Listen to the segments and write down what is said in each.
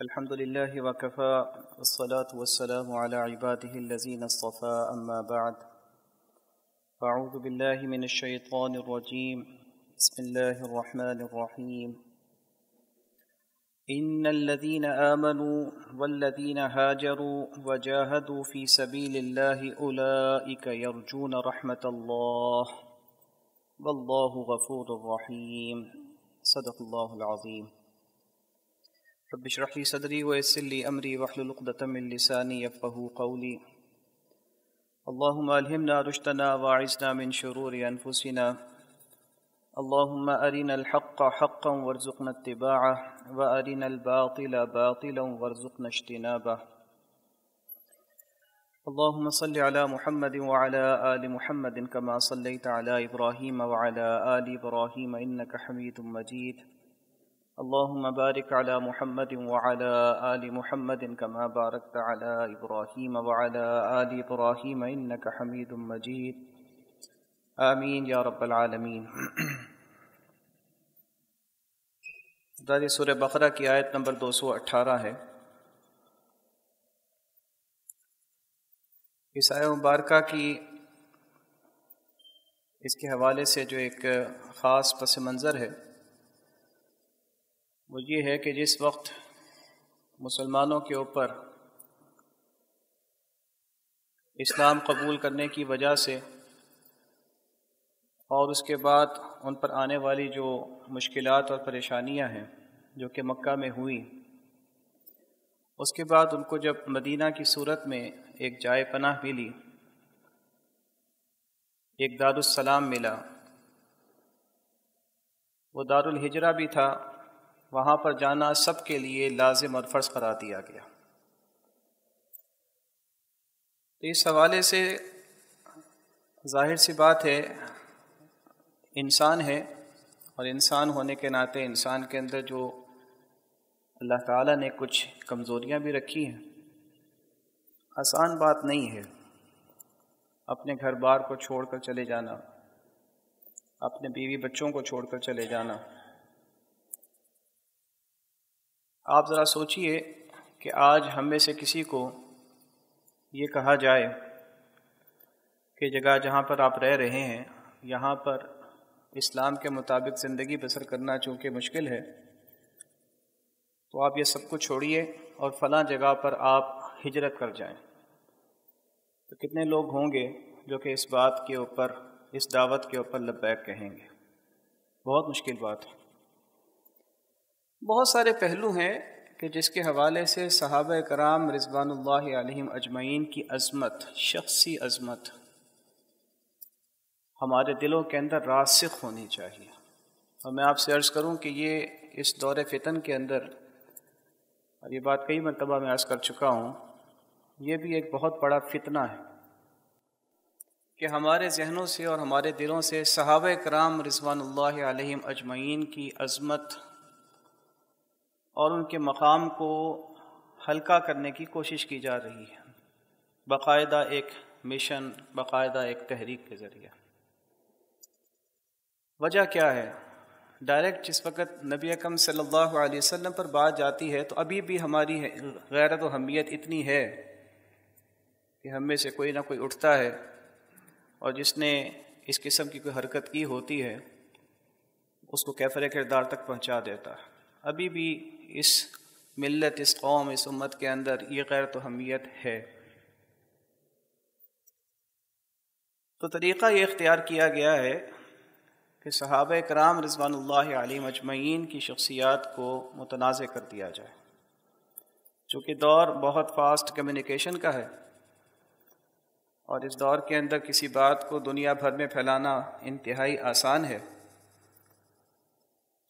الحمد لله وكفى والصلاة والسلام على عباده الذين اصطفى أما بعد فأعوذ بالله من الشيطان الرجيم بسم الله الرحمن الرحيم إن الذين آمنوا والذين هاجروا وجاهدوا في سبيل الله أولئك يرجون رحمة الله والله غفور رحيم صدق الله العظيم رب اشرح لي صدري ويسر لي أمري واحلل عقدة من لساني يفقهوا قولي اللهم ألهمنا رشدنا واعصمنا من شرور أنفسنا اللهم أرنا الحق حقا وارزقنا اتباعه وأرنا الباطل باطلا وارزقنا اجتنابه اللهم صل على محمد وعلى آل محمد كما صليت على إبراهيم وعلى آل إبراهيم إنك حميد مجيد اللهم بارك على محمد وعلى آل محمد كما باركت على إبراهيم وعلى آل إبراهيم إنك حميد مجيد آمین یا رب العالمین۔ سورہ بقرہ کی آیت نمبر 218 ہے۔ اس آیت مبارکہ کی اس کے حوالے سے جو ایک خاص پس منظر ہے وہ یہ ہے کہ جس وقت مسلمانوں کے اوپر اسلام قبول کرنے کی وجہ سے اور اس کے بعد ان پر آنے والی جو مشکلات اور پریشانیاں ہیں جو کہ مکہ میں ہوئی، اس کے بعد ان کو جب مدینہ کی صورت میں ایک جائے پناہ ملی، ایک دارالسلام ملا، وہ دارالہجرہ بھی تھا، وہاں پر جانا سب کے لیے لازم اور فرض قرار دیا گیا۔ تو اس حوالے سے ظاہر سی بات ہے، انسان ہے اور انسان ہونے کے ناطے انسان کے اندر جو اللہ تعالیٰ نے کچھ کمزوریاں بھی رکھی ہیں، آسان بات نہیں ہے اپنے گھر بار کو چھوڑ کر چلے جانا، اپنے بیوی بچوں کو چھوڑ کر چلے جانا۔ آپ ذرا سوچئے کہ آج ہم میں سے کسی کو یہ کہا جائے کہ جگہ جہاں پر آپ رہ رہے ہیں یہاں پر اسلام کے مطابق زندگی بسر کرنا چونکہ مشکل ہے، تو آپ یہ سب کچھ چھوڑیے اور فلاں جگہ پر آپ ہجرت کر جائیں، تو کتنے لوگ ہوں گے جو کہ اس بات کے اوپر، اس دعوت کے اوپر لبیک کہیں گے؟ بہت مشکل بات ہے۔ بہت سارے پہلو ہیں کہ جس کے حوالے سے صحابہ کرام رضوان اللہ علیہم اجمعین کی عظمت، شخصی عظمت ہمارے دلوں کے اندر راسخ ہونی چاہیے۔ اور میں آپ سے عرض کروں کہ یہ اس دور فتن کے اندر، اور یہ بات کئی مرتبہ میں عرض کر چکا ہوں، یہ بھی ایک بہت بڑا فتنہ ہے کہ ہمارے ذہنوں سے اور ہمارے دلوں سے صحابہ کرام رضوان اللہ علیہم اجمعین کی عظمت اور ان کے مقام کو ہلکا کرنے کی کوشش کی جا رہی ہے، باقاعدہ ایک مشن، باقاعدہ ایک تحریک کے ذریعے۔ وجہ کیا ہے؟ ڈائریکٹ جس وقت نبی اکرم صلی اللہ علیہ وسلم پر بات جاتی ہے تو ابھی بھی ہماری غیرت و حمیت اتنی ہے کہ ہم میں سے کوئی نہ کوئی اٹھتا ہے اور جس نے اس قسم کی کوئی حرکت کی ہوتی ہے اس کو کیفر کردار تک پہنچا دیتا ہے۔ ابھی بھی اس ملت، اس قوم، اس امت کے اندر یہ غیرت و حمیت ہے۔ تو طریقہ یہ اختیار کیا گیا ہے کہ صحابہ کرام رضوان اللہ علیہم اجمعین کی شخصیات کو متنازع کر دیا جائے۔ چونکہ دور بہت فاسٹ کمیونیکیشن کا ہے اور اس دور کے اندر کسی بات کو دنیا بھر میں پھیلانا انتہائی آسان ہے،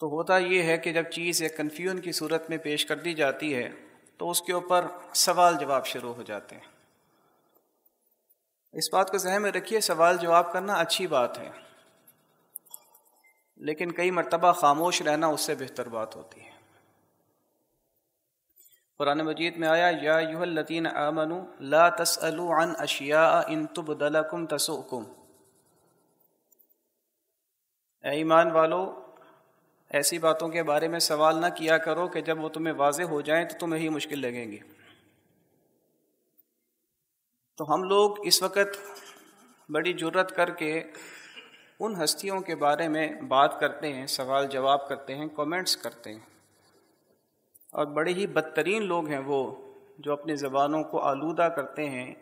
تو ہوتا یہ ہے کہ جب چیز ایک کنفیوژن کی صورت میں پیش کر دی جاتی ہے تو اس کے اوپر سوال جواب شروع ہو جاتے ہیں۔ اس بات کو ذہن میں رکھیے، سوال جواب کرنا اچھی بات ہے، لیکن کئی مرتبہ خاموش رہنا اس سے بہتر بات ہوتی ہے۔ قرآن مجید میں آیا یا ایھا الذین آمنوا لا تسألوا عن اشیاء ان تبد لکم تسؤکم، اے ایمان والو، ایسی باتوں کے بارے میں سوال نہ کیا کرو کہ جب وہ تمہیں واضح ہو جائیں تو تمہیں ہی مشکل لگیں گی۔ تو ہم لوگ اس وقت بڑی جرت کر کے ان ہستیوں کے بارے میں بات کرتے ہیں، سوال جواب کرتے ہیں، کومنٹس کرتے ہیں، اور بڑے ہی بدترین لوگ ہیں وہ جو اپنی زبانوں کو آلودہ کرتے ہیں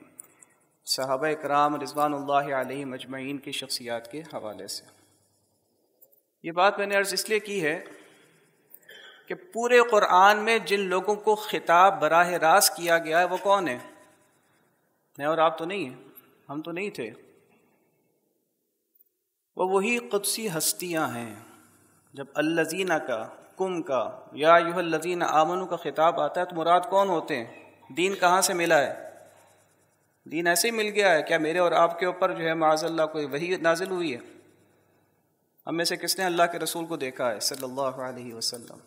صحابہ کرام رضوان اللہ علیہم اجمعین کی شخصیات کے حوالے سے۔ یہ بات میں نے عرض اس لیے کی ہے کہ پورے قرآن میں جن لوگوں کو خطاب براہ راست کیا گیا ہے وہ کون ہیں؟ میں اور آپ تو نہیں ہیں، ہم تو نہیں تھے، وہ وہی قدسی ہستیاں ہیں۔ جب الذین کا، کم کا، یا ایھا الذین آمنوا کا خطاب آتا ہے تو مراد کون ہوتے ہیں؟ دین کہاں سے ملا ہے؟ دین ایسے ہی مل گیا ہے کیا میرے اور آپ کے اوپر جو ہے معاذ اللہ کوئی وحی نازل ہوئی ہے؟ ہم میں سے کس نے اللہ کے رسول کو دیکھا ہے صلی اللہ علیہ وسلم؟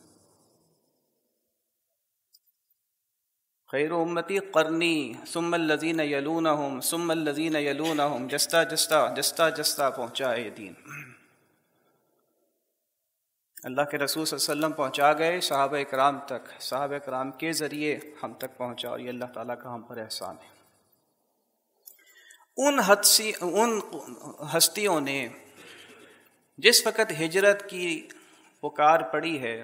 خیر امتی قرنی ثم الذین یلونہم ثم الذین یلونہم، جستا جستا جستا جستا پہنچا ہے یہ دین۔ اللہ کے رسول صلی اللہ علیہ وسلم پہنچا گئے صحابہ کرام تک، صحابہ کرام کے ذریعے ہم تک پہنچا، اور یہ اللہ تعالیٰ کا ہم پر احسان ہے۔ ان ہستیوں نے جس وقت ہجرت کی پکار پڑی ہے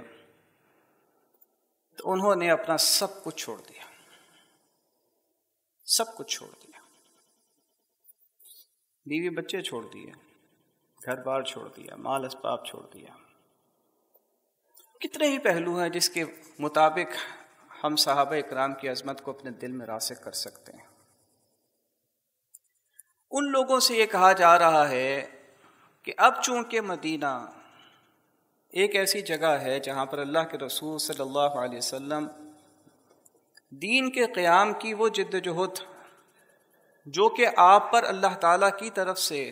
تو انہوں نے اپنا سب کچھ چھوڑ دیا، سب کچھ چھوڑ دیا، بیوی بچے چھوڑ دیے، گھر بار چھوڑ دیا، مال اسباب چھوڑ دیا۔ کتنے ہی پہلو ہیں جس کے مطابق ہم صحابہ اکرام کی عظمت کو اپنے دل میں راسخ کر سکتے ہیں۔ ان لوگوں سے یہ کہا جا رہا ہے کہ اب چونکہ مدینہ ایک ایسی جگہ ہے جہاں پر اللہ کے رسول صلی اللہ علیہ وسلم دین کے قیام کی وہ جد و جہد جو کہ آپ پر اللہ تعالیٰ کی طرف سے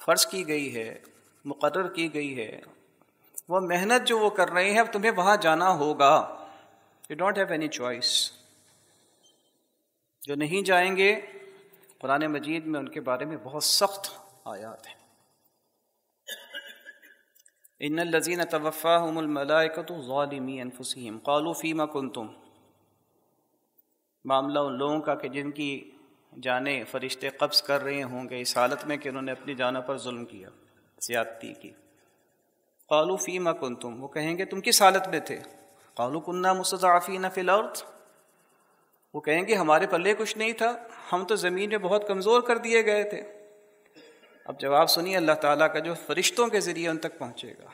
فرض کی گئی ہے، مقرر کی گئی ہے، وہ محنت جو وہ کر رہے ہیں اب تمہیں وہاں جانا ہوگا۔ You don't have any choice۔ جو نہیں جائیں گے قرآن مجید میں ان کے بارے میں بہت سخت آیات ہیں۔ ان الذین توفاہم الملائکۃ ظالمی انفسہم قالوا فیما کنتم، معاملہ ان لوگوں کا کہ جن کی جانیں فرشتے قبض کر رہے ہوں گے اس حالت میں کہ انہوں نے اپنی جانوں پر ظلم کیا، زیادتی کی۔ قالوا فیما کنتم، وہ کہیں گے تم کس حالت میں تھے؟ قالوا کنا مستضعفین فی الارض، وہ کہیں گے ہمارے پلے کچھ نہیں تھا، ہم تو زمین میں بہت کمزور کر دیے گئے تھے۔ اب جواب سنیے اللہ تعالیٰ کا جو فرشتوں کے ذریعے ان تک پہنچے گا۔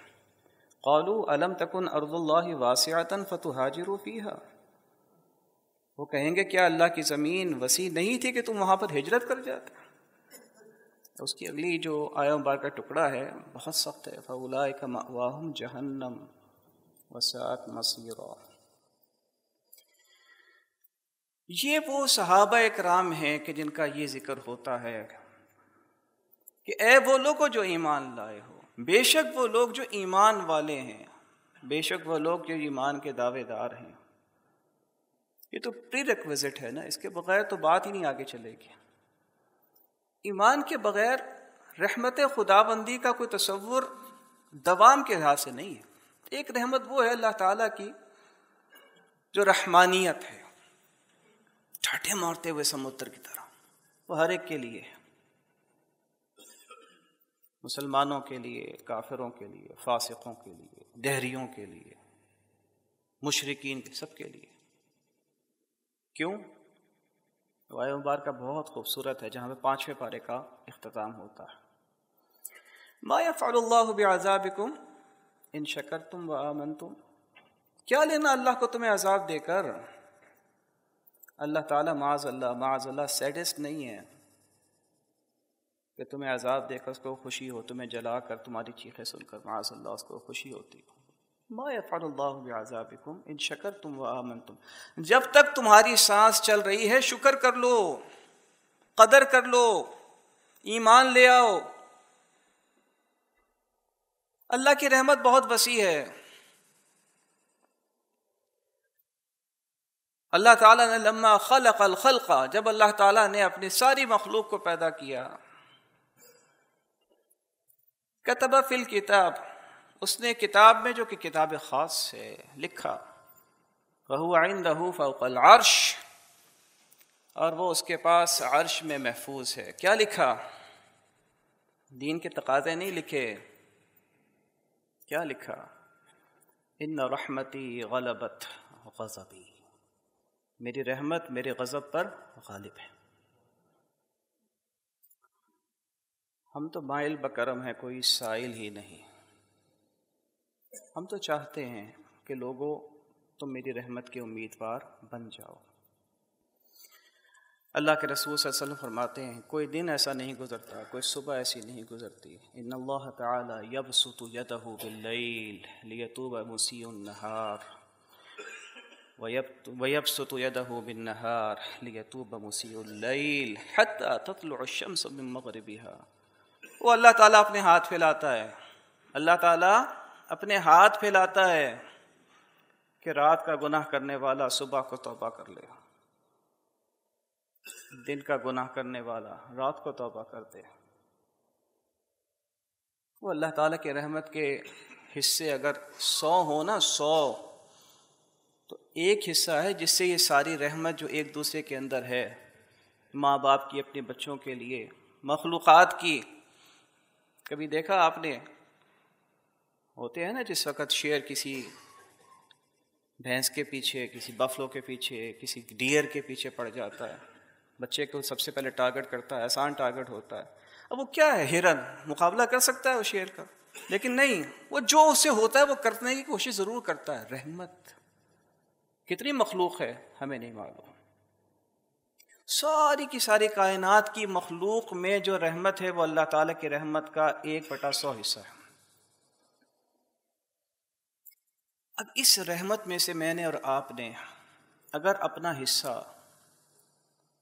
قالوا الم تکن ارض اللہ واسعۃ فتہاجروا فیہا، وہ کہیں گے کیا اللہ کی زمین وسیع نہیں تھی کہ تم وہاں پر ہجرت کر جاتے؟ اس کی اگلی جو آیہ مبارکہ کا ٹکڑا ہے بہت سخت ہے، فاولئک مأواہم جہنم وساءت مصیرا۔ یہ وہ صحابہ اکرام ہیں کہ جن کا یہ ذکر ہوتا ہے کہ اے وہ لوگ جو ایمان لائے ہو، بے شک وہ لوگ جو ایمان والے ہیں، بے شک وہ لوگ جو ایمان کے دعوے دار ہیں۔ یہ تو پری ریکویزٹ ہے نا، اس کے بغیر تو بات ہی نہیں آگے چلے گی۔ ایمان کے بغیر رحمت خداوندی کا کوئی تصور دوام کے لحاظ سے نہیں ہے۔ ایک رحمت وہ ہے اللہ تعالیٰ کی جو رحمانیت ہے، ٹھاٹھے مارتے ہوئے سمندر کی طرح، وہ ہر ایک کے لیے ہے، مسلمانوں کے لیے، کافروں کے لیے، فاسقوں کے لیے، دہریوں کے لیے، مشرکین کے، سب کے لیے۔ کیوں؟ آیہ مبارکہ بہت خوبصورت ہے جہاں پہ 5ویں پارے کا اختتام ہوتا ہے۔ ما یفعل اللہ بعذابکم ان شکرتم وآمنتم، کیا لینا اللہ کو تمہیں عذاب دے کر؟ اللہ تعالیٰ معاذ اللہ سیڈسٹ نہیں ہے کہ تمہیں عذاب دے کر اس کو خوشی ہو، تمہیں جلا کر تمہاری چیخیں سن کر معاذ اللہ اس کو خوشی ہوتی ہو۔ ما یفعل اللہ بعذابکم ان شکرتم وآمنتم، جب تک تمہاری سانس چل رہی ہے شکر کر لو، قدر کر لو، ایمان لے آؤ۔ اللہ کی رحمت بہت وسیع ہے۔ اللہ تعالیٰ نے لما خلق الخلق، جب اللہ تعالیٰ نے اپنی ساری مخلوق کو پیدا کیا، کتب فی الکتاب، اس نے کتاب میں جو کہ کتاب خاص ہے لکھا، وَهُوَ عِندَهُ فَوْقَ الْعَرْشِ، اور وہ اس کے پاس عرش میں محفوظ ہے۔ کیا لکھا؟ دین کے تقاضے نہیں لکھے، کیا لکھا؟ ان رحمتی غلبت غضبی، میری رحمت میرے غضب پر غالب ہے۔ ہم تو مائل بکرم ہیں، کوئی سائل ہی نہیں۔ ہم تو چاہتے ہیں کہ لوگوں تم میری رحمت کے امیدوار بن جاؤ۔ اللہ کے رسول صلی اللہ علیہ وسلم فرماتے ہیں کوئی دن ایسا نہیں گزرتا، کوئی صبح ایسی نہیں گزرتی، ان اللہ تعالی یبسط یدہ باللیل لیتوب مسیء النہار ویبسط یدہ بالنہار لیتوب مسیء اللیل حتی تطلع الشمس من مغربها۔ وہ اللہ تعالیٰ اپنے ہاتھ پھیلاتا ہے، اللہ تعالیٰ اپنے ہاتھ پھیلاتا ہے کہ رات کا گناہ کرنے والا صبح کو توبہ کر لے، دن کا گناہ کرنے والا رات کو توبہ کر دے۔ وہ اللہ تعالیٰ کے رحمت کے حصے اگر 100 ہو نا 100، تو ایک حصہ ہے جس سے یہ ساری رحمت جو ایک دوسرے کے اندر ہے، ماں باپ کی اپنے بچوں کے لیے، مخلوقات کی۔ کبھی دیکھا آپ نے، ہوتے ہیں نا جس وقت شیر کسی بھینس کے پیچھے، کسی بفلو کے پیچھے، کسی ڈیئر کے پیچھے پڑ جاتا ہے، بچے کو سب سے پہلے ٹارگٹ کرتا ہے، آسان ٹارگٹ ہوتا ہے۔ اب وہ کیا ہے، ہرن مقابلہ کر سکتا ہے وہ شیر کا؟ لیکن نہیں، وہ جو اس سے ہوتا ہے وہ کرنے کی کوشش ضرور کرتا ہے۔ رحمت کتنی مخلوق ہے ہمیں نہیں معلوم، ساری کی ساری کائنات کی مخلوق میں جو رحمت ہے وہ اللہ تعالیٰ کی رحمت کا 1/100 حصہ ہے۔ اب اس رحمت میں سے میں نے اور آپ نے اگر اپنا حصہ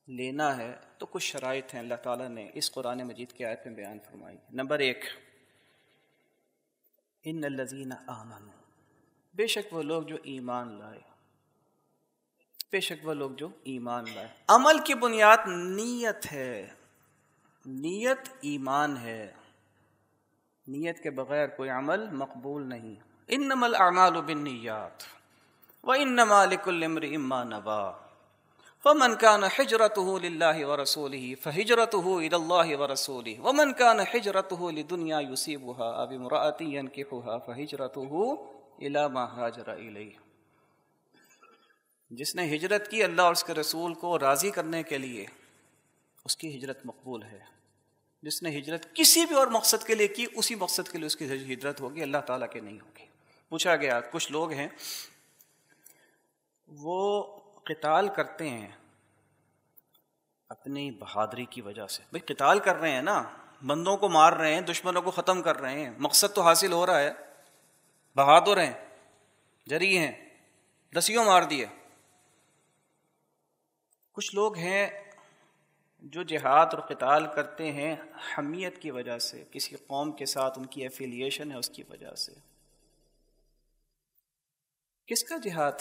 لینا ہے تو کچھ شرائط ہیں اللہ تعالیٰ نے اس قرآن مجید کی آیت میں بیان فرمائی۔ نمبر 1، ان الذین آمنوا، بے شک وہ لوگ جو ایمان لائے، بے شک وہ لوگ جو ایمان لائے۔ عمل کی بنیاد نیت ہے، نیت ایمان ہے، نیت کے بغیر کوئی عمل مقبول نہیں۔ انما الاعمال بالنیات وانما لکل امرئ ما نوی فمن كان حجرته لله ورسوله فهجرته الى الله ورسوله ومن كان حجرته لدنيا يصيبها او امرأة ينكحها فهجرته الى ما هاجر اليه۔ جس نے ہجرت کی اللہ اور اس کے رسول کو راضی کرنے کے لیے، اس کی ہجرت مقبول ہے۔ جس نے ہجرت کسی بھی اور مقصد کے لیے کی، اسی مقصد کے لیے اس کی ہجرت ہوگی، اللہ تعالیٰ کے نہیں ہوگی۔ پوچھا گیا کچھ لوگ ہیں وہ قتال کرتے ہیں اپنی بہادری کی وجہ سے۔ بھئی قتال کر رہے ہیں نا، بندوں کو مار رہے ہیں، دشمنوں کو ختم کر رہے ہیں، مقصد تو حاصل ہو رہا ہے، بہادر ہیں، جری ہیں، دسیوں مار دیے۔ کچھ لوگ ہیں جو جہاد اور قتال کرتے ہیں حمیت کی وجہ سے، کسی قوم کے ساتھ ان کی ایفیلیشن ہے اس کی وجہ سے۔ کس کا جہاد؟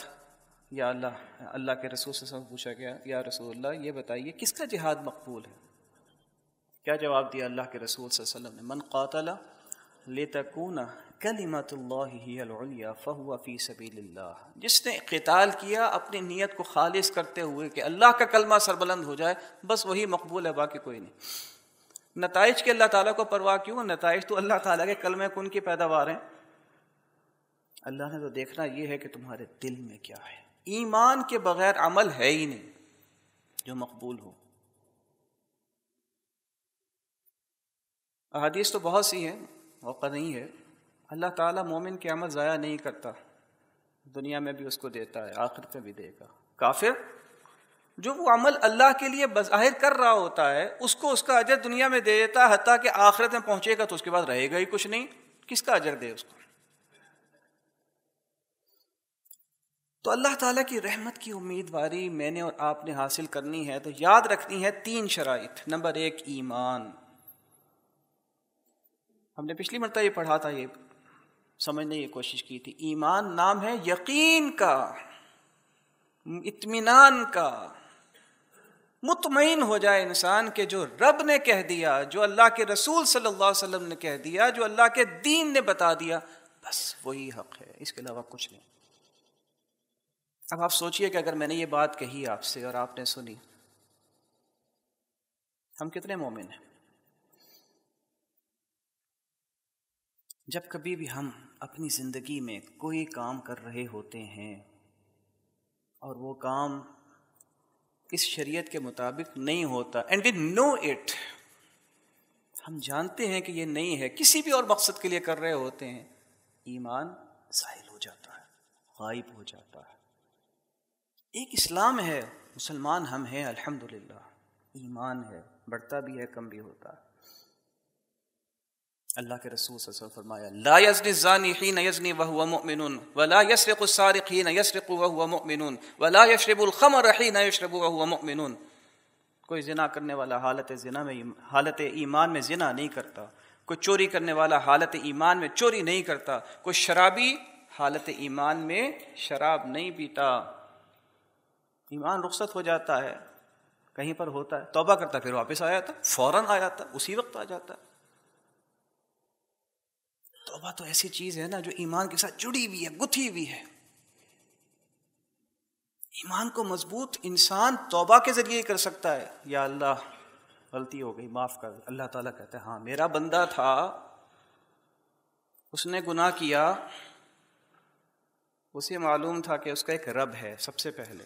یا اللہ کے رسول صلی اللہ علیہ وسلم پوچھا گیا یا رسول اللہ یہ بتائیے کس کا جہاد مقبول ہے؟ کیا جواب دیا اللہ کے رسول صلی اللہ علیہ وسلم نے؟ من قاتل لتکون کلمۃ اللہ ہی العلیٰ فہو فی سبیل اللہ۔ جس نے قتال کیا اپنی نیت کو خالص کرتے ہوئے کہ اللہ کا کلمہ سربلند ہو جائے، بس وہی مقبول ہے، باقی کوئی نہیں۔ نتائج کے اللہ تعالیٰ کو پرواہ کیوں؟ نتائج تو اللہ تعالیٰ کے کلمہ کن کی پیداوار ہیں۔ اللہ نے تو دیکھنا یہ ہے کہ تمہارے دل میں کیا ہے۔ ایمان کے بغیر عمل ہے ہی نہیں جو مقبول ہو۔ احادیث تو بہت سی ہیں، موقع نہیں ہے۔ اللہ تعالیٰ مومن کے عمل ضائع نہیں کرتا، دنیا میں بھی اس کو دیتا ہے، آخرت میں بھی دے گا۔ کافر جو وہ عمل اللہ کے لیے بظاہر کر رہا ہوتا ہے، اس کو اس کا اجر دنیا میں دے دیتا ہے، حتیٰ کہ آخرت میں پہنچے گا تو اس کے بعد رہے گا ہی کچھ نہیں، کس کا اجر دے اس کو؟ تو اللہ تعالیٰ کی رحمت کی امیدواری میں نے اور آپ نے حاصل کرنی ہے تو یاد رکھنی ہے 3 شرائط۔ نمبر 1 ایمان۔ ہم نے پچھلی مرتبہ یہ پڑھا تھا، یہ سمجھنے کی کوشش کی تھی۔ ایمان نام ہے یقین کا، اطمینان کا، مطمئن ہو جائے انسان کہ جو رب نے کہہ دیا، جو اللہ کے رسول صلی اللہ علیہ وسلم نے کہہ دیا، جو اللہ کے دین نے بتا دیا، بس وہی حق ہے، اس کے علاوہ کچھ نہیں۔ اب آپ سوچئے کہ اگر میں نے یہ بات کہی آپ سے اور آپ نے سنی، ہم کتنے مومن ہیں؟ جب کبھی بھی ہم اپنی زندگی میں کوئی کام کر رہے ہوتے ہیں اور وہ کام اس شریعت کے مطابق نہیں ہوتا، اینڈ وی نو اٹ، ہم جانتے ہیں کہ یہ نہیں ہے، کسی بھی اور مقصد کے لیے کر رہے ہوتے ہیں، ایمان زائل ہو جاتا ہے، غائب ہو جاتا ہے۔ ایک اسلام ہے، مسلمان ہم ہیں الحمدللہ، ایمان ہے، بڑھتا بھی ہے کم بھی ہوتا ہے۔ اللہ کے رسول صلی اللہ علیہ وسلم فرمایا لا یزنی الزانی حین یزنی وہو مؤمن ولا یسرق السارق حین یسرق وہو مؤمن ولا یشرب الخمر حین یشرب وہو مؤمن۔ کوئی زنا کرنے والا حالت ایمان میں زنا نہیں کرتا، کوئی چوری کرنے والا حالت ایمان میں چوری نہیں کرتا، کوئی شرابی حالت ایمان میں شراب نہیں پیتا۔ ایمان رخصت ہو جاتا ہے، کہیں پر ہوتا ہے، توبہ کرتا پھر واپس آ جاتا، فوراً آ جاتا، اسی وقت آ جاتا ہے۔ توبہ تو ایسی چیز ہے نا جو ایمان کے ساتھ جڑی ہوئی ہے، گتھی ہوئی ہے۔ ایمان کو مضبوط انسان توبہ کے ذریعے ہی کر سکتا ہے، یا اللہ غلطی ہو گئی معاف کر۔ اللہ تعالیٰ کہتا ہے ہاں میرا بندہ تھا، اس نے گناہ کیا، اسے معلوم تھا کہ اس کا ایک رب ہے، سب سے پہلے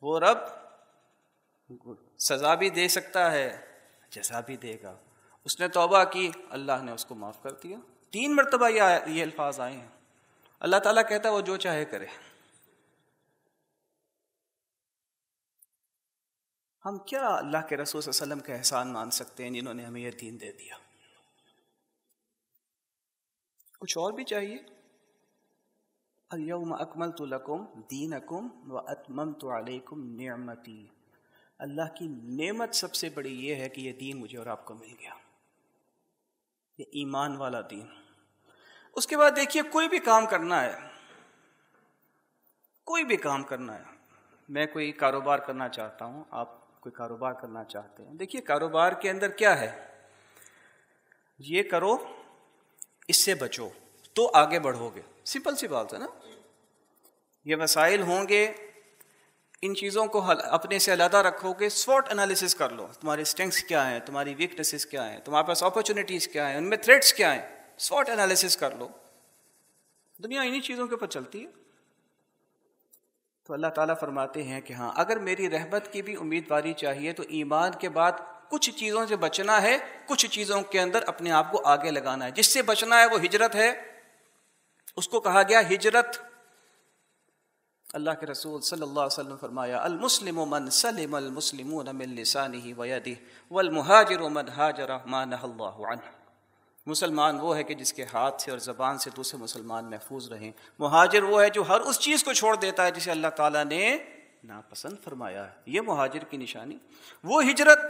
وہ رب سزا بھی دے سکتا ہے، جزا بھی دے گا۔ اس نے توبہ کی، اللہ نے اس کو معاف کر دیا۔ 3 مرتبہ یہ الفاظ آئے ہیں۔ اللہ تعالیٰ کہتا ہے وہ جو چاہے کرے۔ ہم کیا اللہ کے رسول صلی اللہ علیہ وسلم کا احسان مان سکتے ہیں جنہوں نے ہمیں یہ دین دے دیا؟ کچھ اور بھی چاہیے۔ الیوم اکملت لکم دینکم واتممت علیکم نعمتی۔ اللہ کی نعمت سب سے بڑی یہ ہے کہ یہ دین مجھے اور آپ کو مل گیا، یہ ایمان والا دین۔ اس کے بعد دیکھیے کوئی بھی کام کرنا ہے، کوئی بھی کام کرنا ہے، میں کوئی کاروبار کرنا چاہتا ہوں، آپ کوئی کاروبار کرنا چاہتے ہیں، دیکھیے کاروبار کے اندر کیا ہے، یہ کرو اس سے بچو تو آگے بڑھو گے، سمپل سی بات ہے نا۔ یہ مسائل ہوں گے، ان چیزوں کو اپنے سے علیحدہ رکھو گے، سوٹ انالیسس کر لو، تمہاری اسٹرینگس کیا ہیں، تمہاری ویکنیسز کیا ہیں، تمہارے پاس اپرچونیٹیز کیا ہیں، ان میں تھریٹس کیا ہیں، سوٹ انالیسس کر لو۔ دنیا انہی چیزوں کے اوپر چلتی ہے۔ تو اللہ تعالیٰ فرماتے ہیں کہ ہاں اگر میری رحمت کی بھی امیدواری چاہیے تو ایمان کے بعد کچھ چیزوں سے بچنا ہے، کچھ چیزوں کے اندر اپنے آپ کو آگے لگانا ہے۔ جس سے بچنا ہے وہ ہجرت ہے، اس کو کہا گیا ہجرت۔ اللہ کے رسول صلی اللہ علیہ وسلم فرمایا المسلم من سلم المسلمون من لسانه ويده والمهاجر من هاجر ما نهى الله عنه۔ مسلمان وہ ہے کہ جس کے ہاتھ سے اور زبان سے دوسرے مسلمان محفوظ رہیں۔ مہاجر وہ ہے جو ہر اس چیز کو چھوڑ دیتا ہے جسے اللہ تعالیٰ نے ناپسند فرمایا ہے۔ یہ مہاجر کی نشانی۔ وہ ہجرت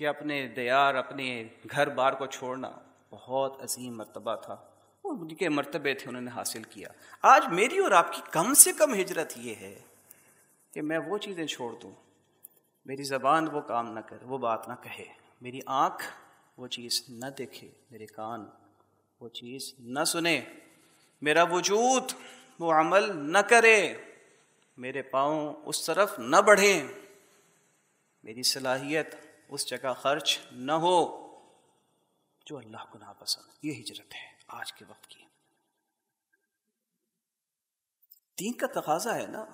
کہ اپنے دیار، اپنے گھر بار کو چھوڑنا بہت عظیم مرتبہ تھا، وہ ان کے مرتبے تھے، انہوں نے حاصل کیا۔ آج میری اور آپ کی کم سے کم ہجرت یہ ہے کہ میں وہ چیزیں چھوڑ دوں، میری زبان وہ کام نہ کرے، وہ بات نہ کہے، میری آنکھ وہ چیز نہ دیکھے، میرے کان وہ چیز نہ سنے، میرا وجود وہ عمل نہ کرے، میرے پاؤں اس طرف نہ بڑھیں، میری صلاحیت اس جگہ خرچ نہ ہو جو اللہ کو ناپسند۔ یہ ہجرت ہے آج کے وقت کی۔ دین کا تقاضا ہے نا۔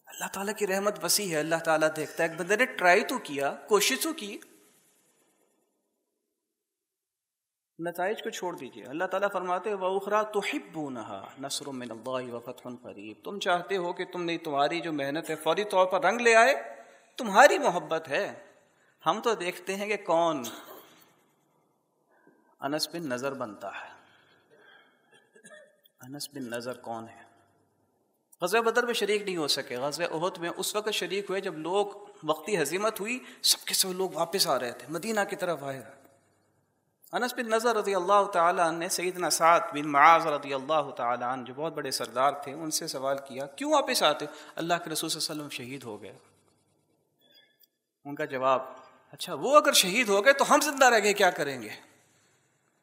اللہ تعالیٰ کی رحمت وسیع ہے، اللہ تعالیٰ دیکھتا ہے۔ ایک بندے نے ٹرائی تو کیا، کوشش تو کی، نتائج کو چھوڑ دیجیے۔ اللہ تعالیٰ فرماتے ہیں وَأُخْرَىٰ تُحِبُّونَهَا نَصْرٌ مِّنَ اللَّهِ وَفَتْحٌ قَرِيبٌ۔ تم چاہتے ہو کہ تمہاری جو محنت ہے فوری طور پر رنگ لے آئے، تمہاری محبت ہے۔ ہم تو دیکھتے ہیں کہ کون انس بن نضر بنتا ہے۔ انس بن نضر کون ہے؟ غزوہ بدر میں شریک نہیں ہو سکے، غزوہ احد میں اس وقت شریک ہوئے جب لوگ وقتی ہزیمت ہوئی، سب کے سب لوگ واپس آ رہے تھے، مدینہ کی طرف آئے۔ انس بن نضر رضی اللہ تعالیٰ عنہ نے سیدنا سعد بن معاذ رضی اللہ تعالیٰ عنہ جو بہت بڑے سردار تھے ان سے سوال کیا کیوں واپس آتے؟ اللہ کے رسول صلی اللہ علیہ وسلم شہید ہو گئے۔ ان کا جواب، اچھا وہ اگر شہید ہو گئے تو ہم زندہ رہ گئے کیا کریں گے؟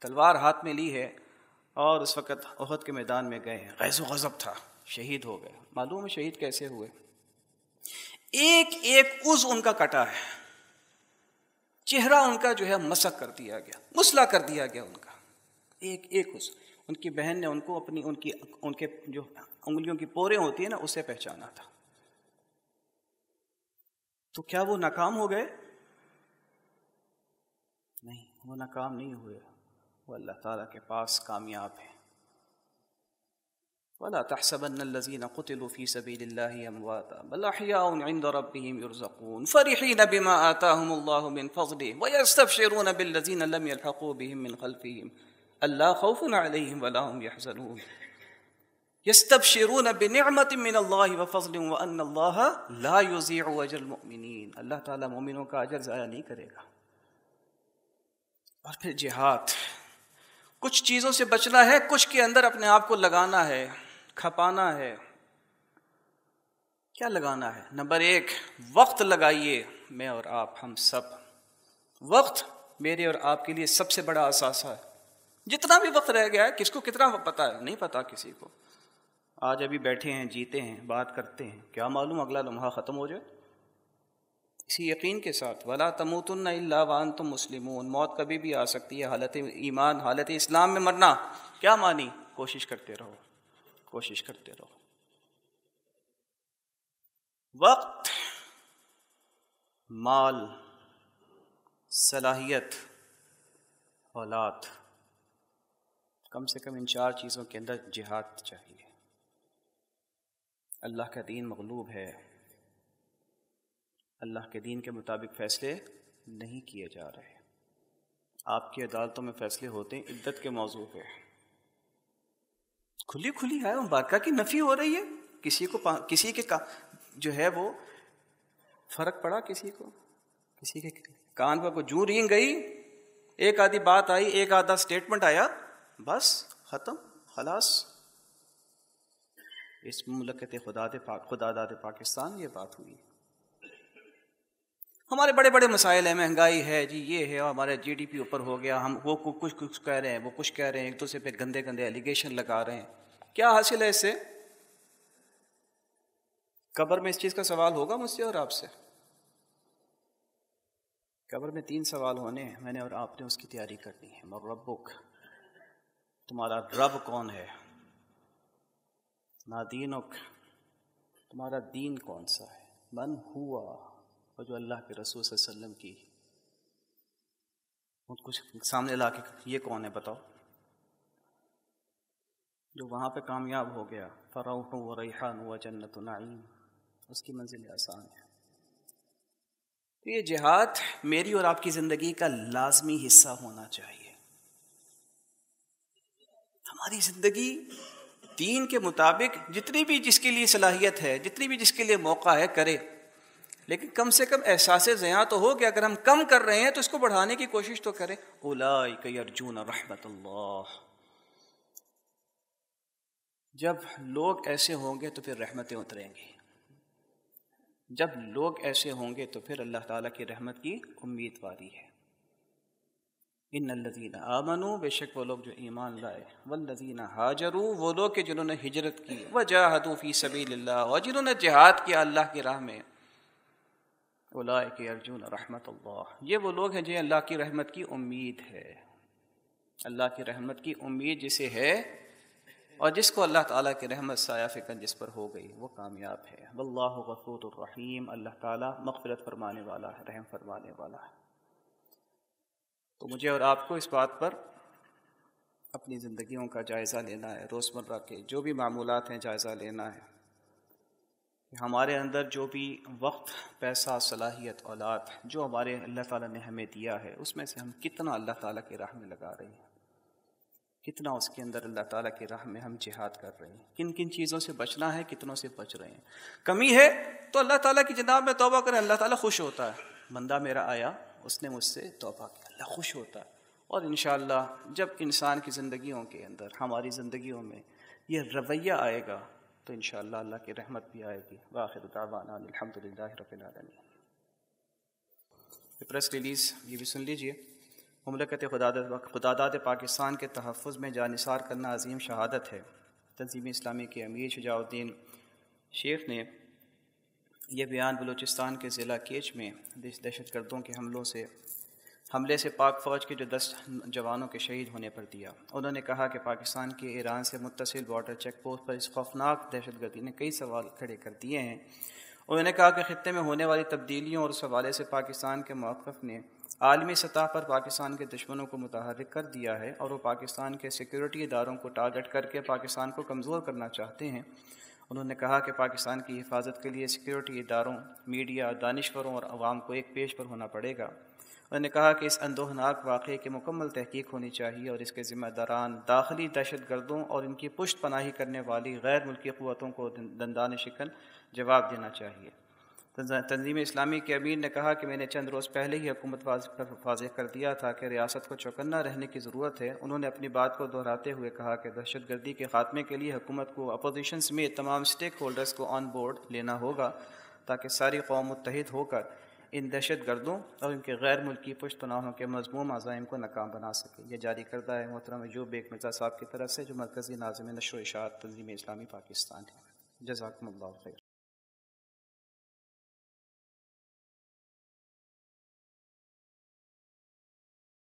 تلوار ہاتھ میں لی ہے، اور اس وقت احد کے میدان میں گئے، غیظ و غضب تھا، شہید ہو گئے۔ معلوم ہے شہید کیسے ہوئے؟ ایک ایک عضو ان کا کٹا ہے، چہرہ ان کا جو ہے مسخ کر دیا گیا، مسلح کر دیا گیا ان کا، ایک ایک عضو۔ ان کی بہن نے ان کو اپنی ان کے جو انگلیوں کی پوریں ہوتی ہیں نا، اسے پہچانا تھا۔ تو کیا وہ ناکام ہو گئے؟ نہیں، وہ ناکام نہیں ہوئے، وہ اللہ تعالیٰ کے پاس کامیاب ہیں۔ وَلَا تَحْسَبَنَّ الَّذِينَ قُتِلُوا فِي سَبِيلِ اللَّهِ أَمْوَاتًا بَلْ أَحْيَاءٌ عِندَ رَبِّهِمْ يُرْزَقُونَ فَرِحِينَ بِمَا آتَاهُمُ اللَّهُ مِنْ فَضْلِهِ وَيَسْتَبْشِرُونَ بِالَّذِينَ لَمْ يَلْحَقُوا بِهِمْ مِنْ خَلْفِهِمْ أَلَّا خَوْفٌ عَلَيْهِمْ وَلَا هُمْ يَحْزَنُونَ يَسْتَبْشِرُونَ بِنِعْمَةٍ مِّنَ اللَّهِ وَفَضْلٍ وَأَنَّ اللَّهَ لَا يُضِيعُ أَجْرَ الْمُؤْمِنِينَ۔ اللہ تعالیٰ مومنوں کا اجر ضائع نہیں کرے گا۔ اور پھر جہاد، کچھ چیزوں سے بچنا ہے، کچھ کے اندر اپنے آپ کو لگانا ہے، کھپانا ہے۔ کیا لگانا ہے؟ نمبر 1، وقت لگائیے۔ میں اور آپ، ہم سب، وقت میرے اور آپ کے لیے سب سے بڑا اثاثہ ہے۔ جتنا بھی وقت رہ گیا ہے، کس کو کتنا پتا ہے؟ نہیں پتا کسی کو۔ آج ابھی بیٹھے ہیں، جیتے ہیں، بات کرتے ہیں، کیا معلوم اگلا لمحہ ختم ہو جائے۔ اسی یقین کے ساتھ وَلَا تَمُوتُنَّ إِلَّا وَأَنْتُمْ مُسْلِمُونَ، موت کبھی بھی آ سکتی ہے، حالت ایمان، حالت اسلام میں مرنا کیا مانی؟ کوشش کرتے رہو، کوشش کرتے رہو۔ وقت، مال، صلاحیت، اولاد، کم سے کم ان 4 چیزوں کے اندر جہاد چاہیے۔ اللہ کا دین مغلوب ہے، اللہ کے دین کے مطابق فیصلے نہیں کیے جا رہے۔ آپ کی عدالتوں میں فیصلے ہوتے ہیں عدت کے موضوع پہ، کھلی کھلی ہے، مبارکہ کی نفی ہو رہی ہے۔ کسی کے جو ہے وہ فرق پڑا، کسی کے کان پر کوئی جوں رینگ گئی، ایک آدھی بات آئی، ایک آدھا سٹیٹمنٹ آیا، بس ختم، خلاص۔ اس مملکت خدا داد پاکستان یہ بات ہوئی۔ ہمارے بڑے بڑے مسائل ہیں، مہنگائی ہے جی، یہ ہے، ہمارے جی ڈی پی اوپر ہو گیا، ہم وہ کچھ کہہ رہے ہیں، وہ کچھ کہہ رہے ہیں، ایک دوسرے پہ گندے گندے ایلیگیشن لگا رہے ہیں۔ کیا حاصل ہے اس سے؟ قبر میں اس چیز کا سوال ہوگا مجھ سے اور آپ سے۔ قبر میں 3 سوال ہونے ہیں، میں نے اور آپ نے اس کی تیاری کرنی ہے۔ من ربک، تمہارا رب کون ہے؟ ما دینک، تمہارا دین کون سا ہے؟ من ہوا، اور جو اللہ کے رسول صلی اللہ علیہ وسلم کی کچھ سامنے لا کے، یہ کون ہے بتاؤ؟ جو وہاں پہ کامیاب ہو گیا، فروح و ریحان و جنت نعیم، اس کی منزل آسان ہے۔ تو یہ جہاد میری اور آپ کی زندگی کا لازمی حصہ ہونا چاہیے۔ ہماری زندگی دین کے مطابق جتنی بھی جس کے لیے صلاحیت ہے، جتنی بھی جس کے لیے موقع ہے، کرے، لیکن کم سے کم احساس زیاں تو ہو کہ اگر ہم کم کر رہے ہیں تو اس کو بڑھانے کی کوشش تو کریں۔ اولئک یرجون رحمت اللہ، جب لوگ ایسے ہوں گے تو پھر رحمتیں اتریں گی، جب لوگ ایسے ہوں گے تو پھر اللہ تعالیٰ کی رحمت کی امید واری ہے۔ ان الذین آمنوا، بے شک وہ لوگ جو ایمان لائے، والذین ہاجروا، وہ لوگ کہ جنہوں نے ہجرت کی، وجاہدوا فی سبیل اللہ، اور جنہوں نے جہاد کیا اللہ کی راہ میں، اولئک یرجون رحمت اللہ، یہ وہ لوگ ہیں جنہیں اللہ کی رحمت کی امید ہے۔ اللہ کی رحمت کی امید جسے ہے اور جس کو اللہ تعالیٰ کی رحمت سایہ فکن جس پر ہو گئی، وہ کامیاب ہے۔ واللہ غفور الرحیم، اللہ تعالیٰ مغفرت فرمانے والا ہے، رحم فرمانے والا ہے۔ تو مجھے اور آپ کو اس بات پر اپنی زندگیوں کا جائزہ لینا ہے، روزمرہ کے جو بھی معمولات ہیں جائزہ لینا ہے کہ ہمارے اندر جو بھی وقت، پیسہ، صلاحیت، اولاد جو ہمارے اللہ تعالیٰ نے ہمیں دیا ہے، اس میں سے ہم کتنا اللہ تعالیٰ کی راہ میں لگا رہے ہیں، کتنا اس کے اندر اللہ تعالیٰ کی راہ میں ہم جہاد کر رہے ہیں، کن کن چیزوں سے بچنا ہے، کتنوں سے بچ رہے ہیں۔ کمی ہے تو اللہ تعالیٰ کی جناب میں توبہ کریں، اللہ تعالیٰ خوش ہوتا ہے، بندہ میرا آیا، اس نے مجھ سے توبہ کی، اللہ خوش ہوتا ہے۔ اور انشاءاللہ جب انسان کی زندگیوں کے اندر، ہماری زندگیوں میں یہ رویہ آئے گا تو انشاءاللہ اللہ کی رحمت بھی آئے گی۔ وآخر دعوانا الحمدللہ رب العالمین۔ پریس ریلیز یہ بھی سن لیجئے۔ مملکت خداداد پاکستان کے تحفظ میں جانثار کرنا عظیم شہادت ہے۔ تنظیم اسلامی کے امیر شجاع الدین شیخ نے یہ بیان بلوچستان کے ضلع کیچ میں دہشت گردوں کے حملے سے پاک فوج کے جو 10 جوانوں کے شہید ہونے پر دیا۔ انہوں نے کہا کہ پاکستان کے ایران سے متصل بارڈر چیک پوسٹ پر اس خوفناک دہشت گردی نے کئی سوال کھڑے کر دیے ہیں۔ انہوں نے کہا کہ خطے میں ہونے والی تبدیلیوں اور اس حوالے سے پاکستان کے موقف نے عالمی سطح پر پاکستان کے دشمنوں کو متحرک کر دیا ہے اور وہ پاکستان کے سیکیورٹی اداروں کو ٹارگٹ کر کے پاکستان کو کمزور کرنا چاہتے ہیں۔ انہوں نے کہا کہ پاکستان کی حفاظت کے لیے سیکیورٹی اداروں، میڈیا، دانشوروں اور عوام کو ایک پیش پر ہونا پڑے گا۔ انہوں نے کہا کہ اس اندوہناک واقعے کی مکمل تحقیق ہونی چاہیے اور اس کے ذمہ داران داخلی دہشت گردوں اور ان کی پشت پناہی کرنے والی غیر ملکی قوتوں کو دندان شکن جواب دینا چاہیے۔ تنظیم اسلامی کے امیر نے کہا کہ میں نے چند روز پہلے ہی حکومت پر واضح کر دیا تھا کہ ریاست کو چوکنا رہنے کی ضرورت ہے۔ انہوں نے اپنی بات کو دہراتے ہوئے کہا کہ دہشت گردی کے خاتمے کے لیے حکومت کو اپوزیشن سمیت تمام اسٹیک ہولڈرز کو آن بورڈ لینا ہوگا تاکہ ساری قوم متحد ہو کر ان دہشت گردوں اور ان کے غیر ملکی پشت پناہوں کے مذموم عزائم کو ناکام بنا سکے۔ یہ جاری کردہ ہے محترم ایوب بیگ مرزا صاحب کی طرف سے، جو مرکزی ناظم نشر و اشاعت تنظیم اسلامی پاکستان ہے۔ جزاکم اللہ خیر۔